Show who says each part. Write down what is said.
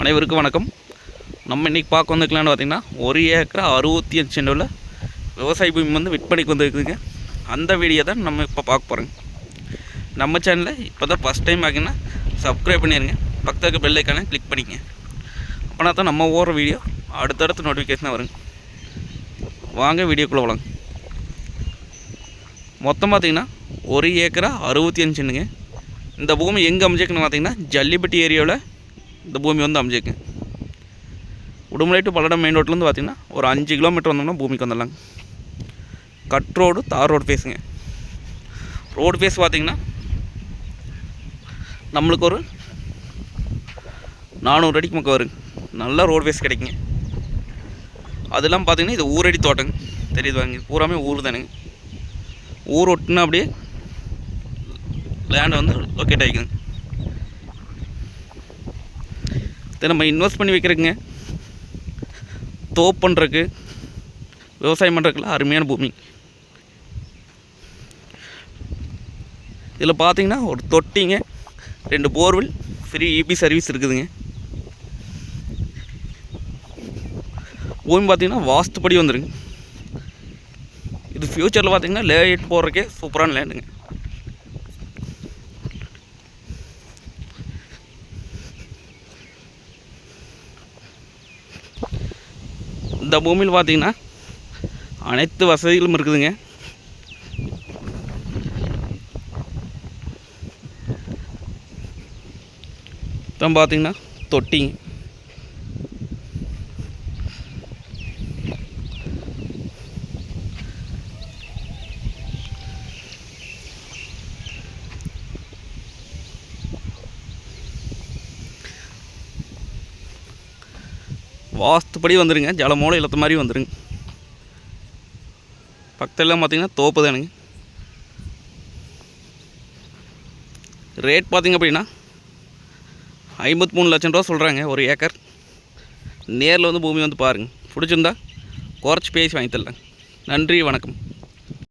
Speaker 1: அனைவருக்கும் வணக்கம். நம்ம இன்றைக்கி பார்க்க வந்துக்கலான்னு பார்த்திங்கன்னா 1 ஏக்கரா 65 சென்டில் விவசாய பூமி வந்து விற்பனைக்கு வந்துருக்குதுங்க. அந்த வீடியோ தான் நம்ம இப்போ பார்க்க போகிறோங்க. நம்ம சேனலில் இப்போ தான் ஃபஸ்ட் டைம் பார்த்திங்கன்னா சப்ஸ்கிரைப் பண்ணிடுங்க. பக்கத்துக்கு பெல் ஐக்கானை கிளிக் பண்ணிக்கங்க. அப்போனா தான் நம்ம ஓடுற வீடியோ அடுத்தடுத்து நோட்டிஃபிகேஷனாக வருங்க. வாங்க வீடியோக்குள்ளே போகலாங்க. மொத்தம் பார்த்திங்கன்னா 1 ஏக்கரா 65 சென்டுங்க. இந்த பூமி எங்கே அமைஞ்சிருக்குன்னு பார்த்திங்கன்னா ஜல்லிப்பட்டி ஏரியாவில் இந்த பூமி வந்து அமைஞ்சிருக்கு. உடுமலை டு பல்லடம் மெயின் ரோட்லேருந்து பார்த்திங்கன்னா ஒரு 5 கிலோமீட்டர் வந்தோம்னா பூமிக்கு வந்துடலாங்க. கட் ரோடு, தார் ரோடு ஃபேஸுங்க. ரோடு ஃபேஸ் பார்த்திங்கன்னா நம்மளுக்கு ஒரு 400 அடிக்கு பக்கம் வருங்க. நல்லா ரோடு ஃபேஸ் கிடைக்குங்க. அதெல்லாம் பார்த்திங்கன்னா இது ஊரடி தோட்டங்க. தெரியுது வாங்க, பூராமே ஊர் தானுங்க. ஊர் ஒட்டுனா அப்படியே லேண்ட் வந்து லொக்கேட் ஆகிக்குங்க. இதை நம்ம இன்வெஸ்ட் பண்ணி வைக்கிறதுங்க, தோப்பு பண்ணுறதுக்கு, விவசாயம் பண்ணுறதுக்குலாம் அருமையான பூமி. இதில் பார்த்தீங்கன்னா ஒரு தொட்டிங்க, 2 போர்வெல், ஃப்ரீ இபி சர்வீஸ் இருக்குதுங்க. பூமி பார்த்திங்கன்னா வாஸ்துப்படி வந்துடுங்க. இது ஃப்யூச்சரில் பார்த்திங்கன்னா லேஅவுட் போடுறதுக்கே சூப்பரான லேண்டுங்க. இந்த பூமியில் பார்த்திங்கன்னா அனைத்து வசதிகளும் இருக்குதுங்க. தான் பார்த்திங்கன்னா தொட்டிங்க. வாஸ்துப்படி வந்துடுங்க. ஜலமூலம் இழுத்த மாதிரி வந்துடுங்க. பக்கத்துலாம் பார்த்திங்கன்னா தோப்பு தானுங்க. ரேட் பார்த்திங்க அப்படின்னா 53 லட்சம் ரூபா சொல்கிறாங்க ஒரு ஏக்கர். நேரில் வந்து பூமி வந்து பாருங்கள். பிடிச்சிருந்தா குறைச்சி பேசி வாங்கி தரலாங்க. நன்றி, வணக்கம்.